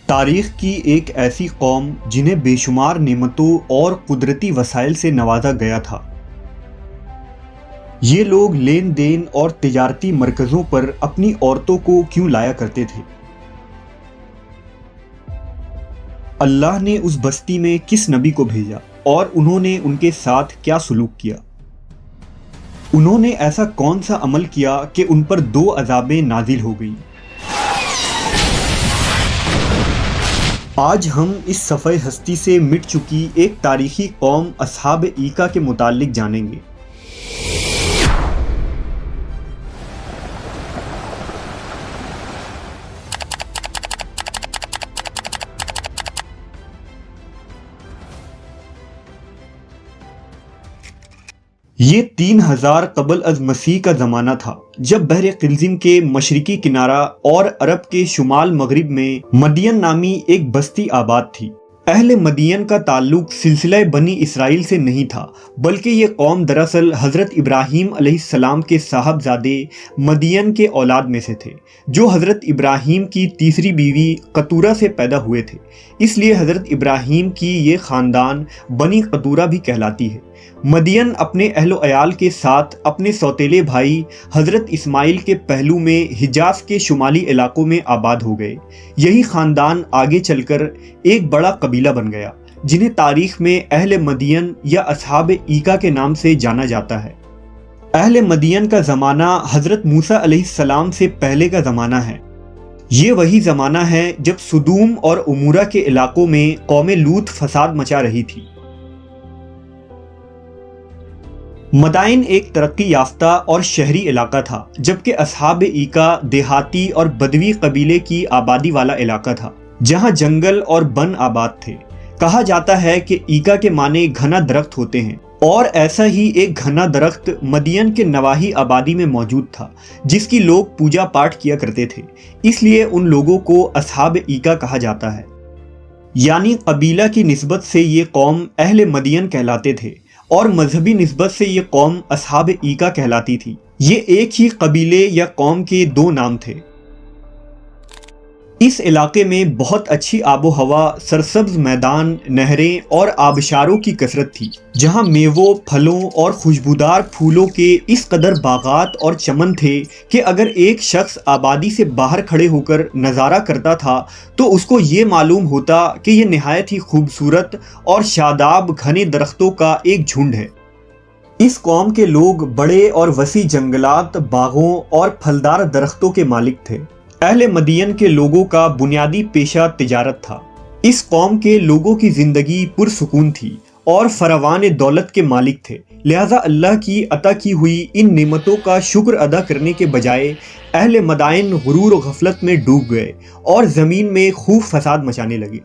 تاریخ کی ایک ایسی قوم جنہیں بے شمار نعمتوں اور قدرتی وسائل سے نوازا گیا تھا۔ یہ لوگ لین دین اور تجارتی مرکزوں پر اپنی عورتوں کو کیوں لایا کرتے تھے؟ اللہ نے اس بستی میں کس نبی کو بھیجا اور انہوں نے ان کے ساتھ کیا سلوک کیا؟ انہوں نے ایسا کون سا عمل کیا کہ ان پر 2 عذابیں نازل ہو گئیں؟ آج ہم اس صفحہ ہستی سے مٹ چکی ایک تاریخی قوم اصحاب ایکا کے متعلق جانیں گے۔ یہ 3000 قبل از مسیح کا زمانہ تھا جب بحر قلزم کے مشرقی کنارہ اور عرب کے شمال مغرب میں مدین نامی ایک بستی آباد تھی۔ اہل مدین کا تعلق سلسلہ بنی اسرائیل سے نہیں تھا، بلکہ یہ قوم دراصل حضرت ابراہیم علیہ السلام کے صاحبزادے مدین کے اولاد میں سے تھے، جو حضرت ابراہیم کی تیسری بیوی قطورہ سے پیدا ہوئے تھے۔ اس لیے حضرت ابراہیم کی یہ خاندان بنی قطورہ بھی کہلاتی ہے۔ مدین اپنے اہل و عیال کے ساتھ اپنے سوتیلے بھائی حضرت اسماعیل کے پہلو میں حجاز کے شمالی علاقوں میں آباد ہو گئے۔ یہی خاندان آگے چل کر ایک بڑا قبیلہ بن گیا، جنہیں تاریخ میں اہل مدین یا اصحاب ایکا کے نام سے جانا جاتا ہے۔ اہل مدین کا زمانہ حضرت موسیٰ علیہ السلام سے پہلے کا زمانہ ہے۔ یہ وہی زمانہ ہے جب سدوم اور عمورہ کے علاقوں میں قوم لوط فساد مچا رہی تھی۔ مدائن ایک ترقی یافتہ اور شہری علاقہ تھا، جبکہ اصحاب ایکا دیہاتی اور بدوی قبیلے کی آبادی والا علاقہ تھا، جہاں جنگل اور بن آباد تھے۔ کہا جاتا ہے کہ ایکا کے معنی گھنا درخت ہوتے ہیں، اور ایسا ہی ایک گھنا درخت مدین کے نواحی آبادی میں موجود تھا، جس کی لوگ پوجا پاٹ کیا کرتے تھے۔ اس لیے ان لوگوں کو اصحاب ایکا کہا جاتا ہے، یعنی قبیلہ کی نسبت سے یہ قوم اہل مدین کہلاتے تھے، اور مذہبی نسبت سے یہ قوم اصحاب ایکا کہلاتی تھی۔ یہ ایک ہی قبیلے یا قوم کے 2 نام تھے۔ اس علاقے میں بہت اچھی آب و ہوا، سرسبز میدان، نہریں اور آبشاروں کی کثرت تھی، جہاں میووں، پھلوں اور خوشبودار پھولوں کے اس قدر باغات اور چمن تھے کہ اگر ایک شخص آبادی سے باہر کھڑے ہو کر نظارہ کرتا تھا تو اس کو یہ معلوم ہوتا کہ یہ نہایت ہی خوبصورت اور شاداب گھنے درختوں کا ایک جھنڈ ہے۔ اس قوم کے لوگ بڑے اور وسیع جنگلات، باغوں اور پھلدار درختوں کے مالک تھے۔ اہل مدین کے لوگوں کا بنیادی پیشہ تجارت تھا۔ اس قوم کے لوگوں کی زندگی پرسکون تھی اور فراوان دولت کے مالک تھے، لہذا اللہ کی عطا کی ہوئی ان نعمتوں کا شکر ادا کرنے کے بجائے اہل مدائن غرور و غفلت میں ڈوب گئے اور زمین میں خوب فساد مچانے لگے۔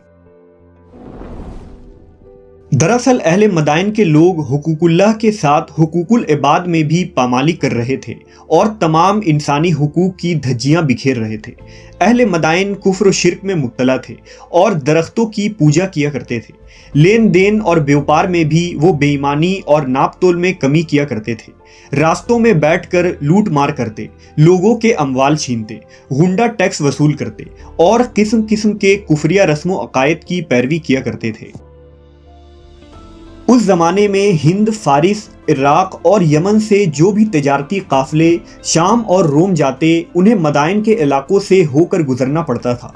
دراصل اہل مدائن کے لوگ حقوق اللہ کے ساتھ حقوق العباد میں بھی پامالی کر رہے تھے اور تمام انسانی حقوق کی دھجیاں بکھیر رہے تھے۔ اہل مدائن کفر و شرک میں مبتلا تھے اور درختوں کی پوجا کیا کرتے تھے۔ لین دین اور بیوپار میں بھی وہ بے ایمانی اور ناپ تول میں کمی کیا کرتے تھے۔ راستوں میں بیٹھ کر لوٹ مار کرتے، لوگوں کے اموال چھینتے، غنڈہ ٹیکس وصول کرتے اور قسم قسم کے کفریہ رسم و عقائد کی پیروی کیا کرتے تھے۔ اس زمانے میں ہند، فارس، عراق اور یمن سے جو بھی تجارتی قافلے شام اور روم جاتے، انہیں مدائن کے علاقوں سے ہو کر گزرنا پڑتا تھا،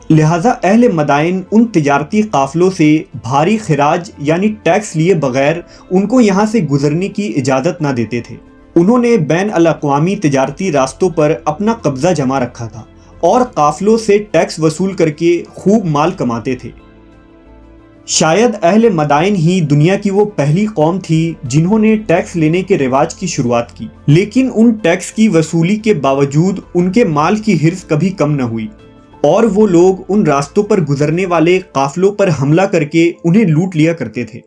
لہٰذا اہل مدائن ان تجارتی قافلوں سے بھاری خراج یعنی ٹیکس لیے بغیر ان کو یہاں سے گزرنے کی اجازت نہ دیتے تھے۔ انہوں نے بین الاقوامی تجارتی راستوں پر اپنا قبضہ جما رکھا تھا اور قافلوں سے ٹیکس وصول کر کے خوب مال کماتے تھے۔ شاید اہل مدائن ہی دنیا کی وہ پہلی قوم تھی جنہوں نے ٹیکس لینے کے رواج کی شروعات کی، لیکن ان ٹیکس کی وصولی کے باوجود ان کے مال کی حرص کبھی کم نہ ہوئی، اور وہ لوگ ان راستوں پر گزرنے والے قافلوں پر حملہ کر کے انہیں لوٹ لیا کرتے تھے۔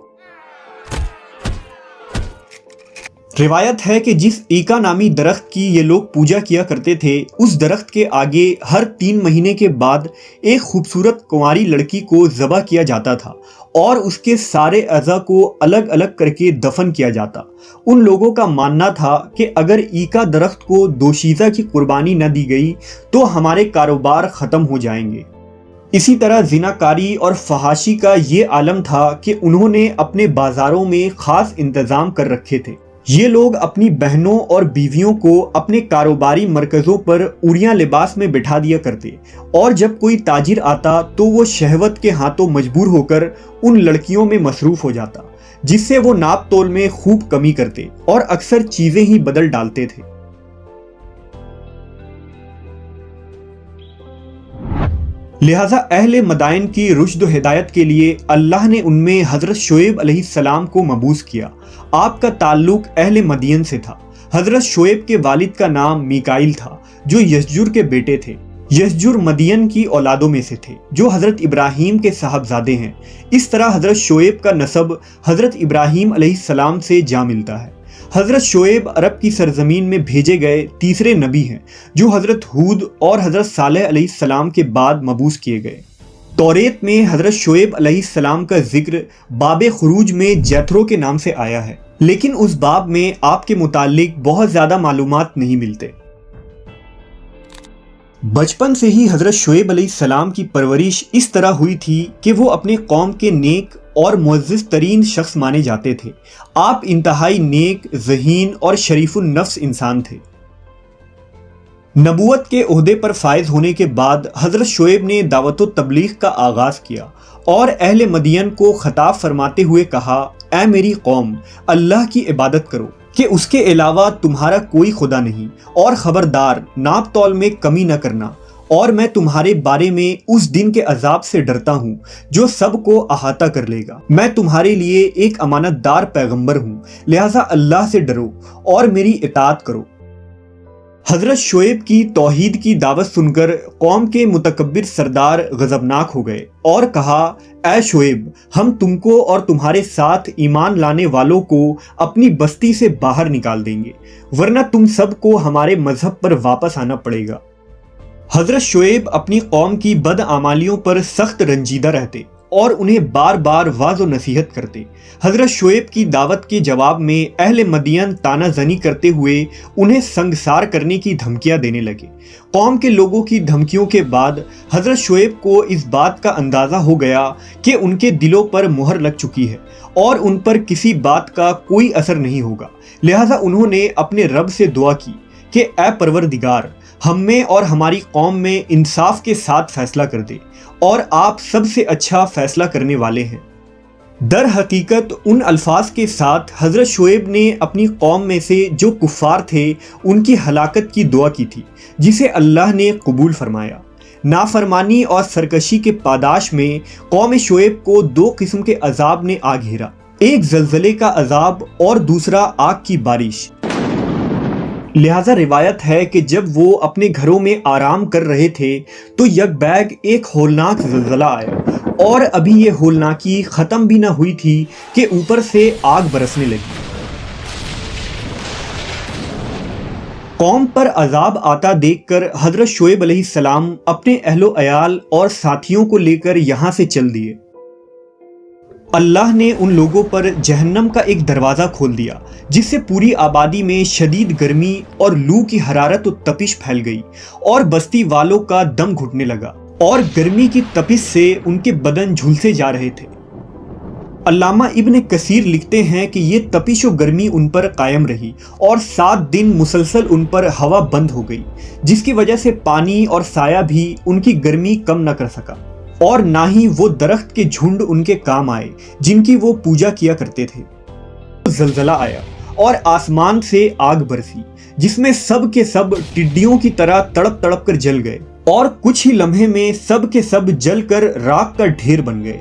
روایت ہے کہ جس ایکا نامی درخت کی یہ لوگ پوجا کیا کرتے تھے، اس درخت کے آگے ہر 3 مہینے کے بعد ایک خوبصورت کنواری لڑکی کو ذبح کیا جاتا تھا اور اس کے سارے اعضاء کو الگ الگ کر کے دفن کیا جاتا۔ ان لوگوں کا ماننا تھا کہ اگر ایکا درخت کو دوشیزہ کی قربانی نہ دی گئی تو ہمارے کاروبار ختم ہو جائیں گے۔ اسی طرح زناکاری اور فحاشی کا یہ عالم تھا کہ انہوں نے اپنے بازاروں میں خاص انتظام کر رکھے تھے۔ یہ لوگ اپنی بہنوں اور بیویوں کو اپنے کاروباری مرکزوں پر اوریاں لباس میں بٹھا دیا کرتے، اور جب کوئی تاجر آتا تو وہ شہوت کے ہاتھوں مجبور ہو کر ان لڑکیوں میں مصروف ہو جاتا، جس سے وہ ناپ تول میں خوب کمی کرتے اور اکثر چیزیں ہی بدل ڈالتے تھے۔ لہٰذا اہل مدائن کی رشد و ہدایت کے لیے اللہ نے ان میں حضرت شعیب علیہ السلام کو مبعوث کیا۔ آپ کا تعلق اہل مدین سے تھا۔ حضرت شعیب کے والد کا نام میکائیل تھا جو یشجر کے بیٹے تھے۔ یشجر مدین کی اولادوں میں سے تھے جو حضرت ابراہیم کے صاحبزادے ہیں۔ اس طرح حضرت شعیب کا نسب حضرت ابراہیم علیہ السلام سے جا ملتا ہے۔ حضرت شعیب عرب کی سرزمین میں بھیجے گئے تیسرے نبی ہیں جو حضرت ہود اور حضرت صالح علیہ السلام کے بعد مبعوث کیے گئے۔ توریت میں حضرت شعیب علیہ السلام کا ذکر باب خروج میں جیتھرو کے نام سے آیا ہے، لیکن اس باب میں آپ کے متعلق بہت زیادہ معلومات نہیں ملتے۔ بچپن سے ہی حضرت شعیب علیہ السلام کی پرورش اس طرح ہوئی تھی کہ وہ اپنے قوم کے نیک اور معزز ترین شخص مانے جاتے تھے۔ آپ انتہائی نیک، ذہین اور شریف النفس انسان تھے۔ نبوت کے عہدے پر فائز ہونے کے بعد حضرت شعیب نے دعوت و تبلیغ کا آغاز کیا اور اہل مدین کو خطاب فرماتے ہوئے کہا، اے میری قوم، اللہ کی عبادت کرو کہ اس کے علاوہ تمہارا کوئی خدا نہیں، اور خبردار ناپ تول میں کمی نہ کرنا، اور میں تمہارے بارے میں اس دن کے عذاب سے ڈرتا ہوں جو سب کو احاطہ کر لے گا۔ میں تمہارے لیے ایک امانت دار پیغمبر ہوں، لہٰذا اللہ سے ڈرو اور میری اطاعت کرو۔ حضرت شعیب کی توحید کی دعوت سن کر قوم کے متکبر سردار غضبناک ہو گئے اور کہا، اے شعیب، ہم تم کو اور تمہارے ساتھ ایمان لانے والوں کو اپنی بستی سے باہر نکال دیں گے، ورنہ تم سب کو ہمارے مذہب پر واپس آنا پڑے گا۔ حضرت شعیب اپنی قوم کی بدعمالیوں پر سخت رنجیدہ رہتے اور انہیں بار بار واعظ و نصیحت کرتے۔ حضرت شعیب کی دعوت کے جواب میں اہل مدین طعنہ زنی کرتے ہوئے انہیں سنگسار کرنے کی دھمکیاں دینے لگے۔ قوم کے لوگوں کی دھمکیوں کے بعد حضرت شعیب کو اس بات کا اندازہ ہو گیا کہ ان کے دلوں پر مہر لگ چکی ہے اور ان پر کسی بات کا کوئی اثر نہیں ہوگا، لہٰذا انہوں نے اپنے رب سے دعا کی کہ اے پروردگار، ہم میں اور ہماری قوم میں انصاف کے ساتھ فیصلہ کر دے، اور آپ سب سے اچھا فیصلہ کرنے والے ہیں۔ در حقیقت ان الفاظ کے ساتھ حضرت شعیب نے اپنی قوم میں سے جو کفار تھے ان کی ہلاکت کی دعا کی تھی، جسے اللہ نے قبول فرمایا۔ نافرمانی اور سرکشی کے پاداش میں قوم شعیب کو دو قسم کے عذاب نے آ گھیرا، ایک زلزلے کا عذاب اور دوسرا آگ کی بارش۔ لہٰذا روایت ہے کہ جب وہ اپنے گھروں میں آرام کر رہے تھے تو یک بیگ ایک ہولناک زلزلہ آیا، اور ابھی یہ ہولناکی ختم بھی نہ ہوئی تھی کہ اوپر سے آگ برسنے لگی۔ قوم پر عذاب آتا دیکھ کر حضرت شعیب علیہ السلام اپنے اہل و عیال اور ساتھیوں کو لے کر یہاں سے چل دیے۔ اللہ نے ان لوگوں پر جہنم کا ایک دروازہ کھول دیا، جس سے پوری آبادی میں شدید گرمی اور لو کی حرارت و تپش پھیل گئی، اور بستی والوں کا دم گھٹنے لگا، اور گرمی کی تپش سے ان کے بدن جھلسے جا رہے تھے۔ علامہ ابن کثیر لکھتے ہیں کہ یہ تپش و گرمی ان پر قائم رہی، اور 7 دن مسلسل ان پر ہوا بند ہو گئی، جس کی وجہ سے پانی اور سایہ بھی ان کی گرمی کم نہ کر سکا، اور نہ ہی وہ درخت کے جھنڈ ان کے کام آئے جن کی وہ پوجا کیا کرتے تھے۔ زلزلہ آیا اور آسمان سے آگ برسی، جس میں سب کے سب ٹڈیوں کی طرح تڑپ تڑپ کر جل گئے، اور کچھ ہی لمحے میں سب کے سب جل کر راکھ کا ڈھیر بن گئے۔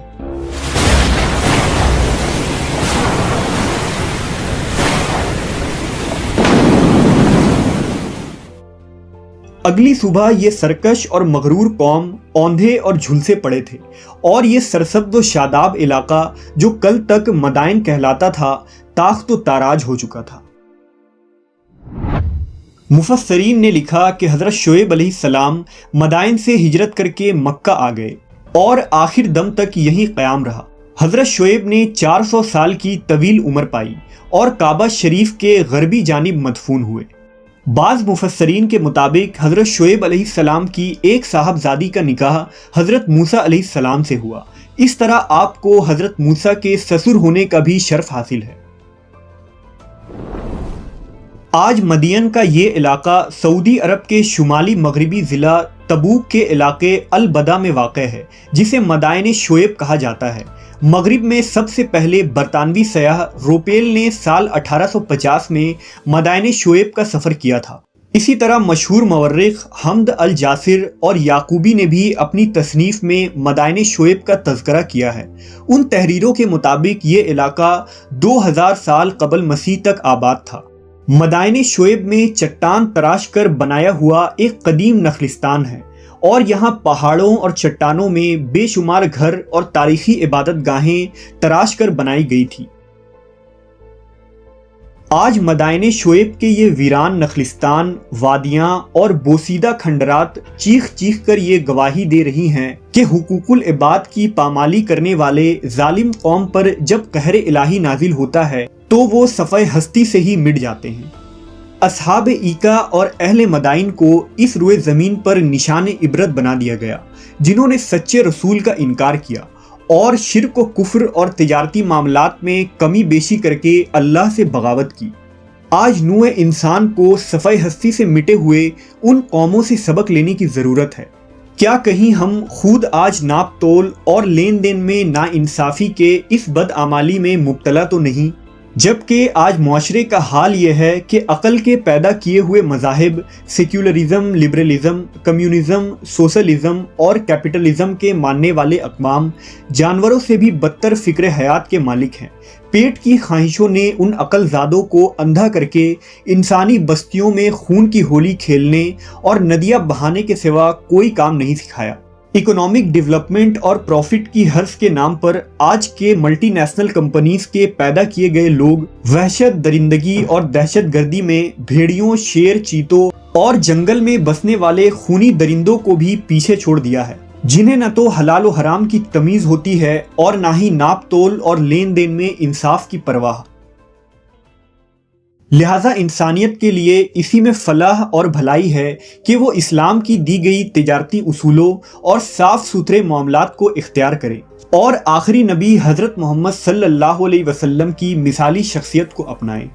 اگلی صبح یہ سرکش اور مغرور قوم اوندھے اور جھلسے پڑے تھے، اور یہ سرسبز و شاداب علاقہ جو کل تک مدائن کہلاتا تھا تاخت و تاراج ہو چکا تھا۔ مفسرین نے لکھا کہ حضرت شعیب علیہ السلام مدائن سے ہجرت کر کے مکہ آ گئے اور آخر دم تک یہی قیام رہا۔ حضرت شعیب نے 400 سال کی طویل عمر پائی اور کعبہ شریف کے غربی جانب مدفون ہوئے۔ بعض مفسرین کے مطابق حضرت شعیب علیہ السلام کی ایک صاحبزادی کا نکاح حضرت موسیٰ علیہ السلام سے ہوا۔ اس طرح آپ کو حضرت موسیٰ کے سسر ہونے کا بھی شرف حاصل ہے۔ آج مدین کا یہ علاقہ سعودی عرب کے شمالی مغربی ضلع تبوک کے علاقے البدا میں واقع ہے، جسے مدائن شعیب کہا جاتا ہے۔ مغرب میں سب سے پہلے برطانوی سیاح روپیل نے سال 1850 میں مدائن شعیب کا سفر کیا تھا۔ اسی طرح مشہور مورخ حمد الجاسر اور یعقوبی نے بھی اپنی تصنیف میں مدائن شعیب کا تذکرہ کیا ہے۔ ان تحریروں کے مطابق یہ علاقہ 2000 سال قبل مسیح تک آباد تھا۔ مدائن شعیب میں چٹان تراش کر بنایا ہوا ایک قدیم نخلستان ہے، اور یہاں پہاڑوں اور چٹانوں میں بے شمار گھر اور تاریخی عبادت گاہیں تراش کر بنائی گئی تھی۔ آج مدائن شعیب کے یہ ویران نخلستان، وادیاں اور بوسیدہ کھنڈرات چیخ چیخ کر یہ گواہی دے رہی ہیں کہ حقوق العباد کی پامالی کرنے والے ظالم قوم پر جب قہر الہی نازل ہوتا ہے تو وہ صفحہ ہستی سے ہی مٹ جاتے ہیں۔ اصحاب ایکا اور اہل مدائن کو اس روئے زمین پر نشان عبرت بنا دیا گیا، جنہوں نے سچے رسول کا انکار کیا اور شرک و کفر اور تجارتی معاملات میں کمی بیشی کر کے اللہ سے بغاوت کی۔ آج نوع انسان کو صفحہ ہستی سے مٹے ہوئے ان قوموں سے سبق لینے کی ضرورت ہے۔ کیا کہیں ہم خود آج ناپ تول اور لین دین میں ناانصافی کے اس بدعمالی میں مبتلا تو نہیں؟ جبکہ آج معاشرے کا حال یہ ہے کہ عقل کے پیدا کیے ہوئے مذاہب سیکولرزم، لبرلزم، کمیونزم، سوشلزم اور کیپٹلزم کے ماننے والے اقوام جانوروں سے بھی بدتر فکر حیات کے مالک ہیں۔ پیٹ کی خواہشوں نے ان عقل زادوں کو اندھا کر کے انسانی بستیوں میں خون کی ہولی کھیلنے اور ندیاں بہانے کے سوا کوئی کام نہیں سکھایا۔ اکنامک ڈیولپمنٹ اور پروفٹ کی حرص کے نام پر آج کے ملٹی نیشنل کمپنیز کے پیدا کیے گئے لوگ وحشت، درندگی اور دہشت گردی میں بھیڑیوں، شیر، چیتوں اور جنگل میں بسنے والے خونی درندوں کو بھی پیچھے چھوڑ دیا ہے، جنہیں نہ تو حلال و حرام کی تمیز ہوتی ہے اور نہ ہی ناپ تول اور لین دین میں انصاف کی پرواہ۔ لہٰذا انسانیت کے لیے اسی میں فلاح اور بھلائی ہے کہ وہ اسلام کی دی گئی تجارتی اصولوں اور صاف ستھرے معاملات کو اختیار کرے اور آخری نبی حضرت محمد صلی اللہ علیہ وسلم کی مثالی شخصیت کو اپنائے۔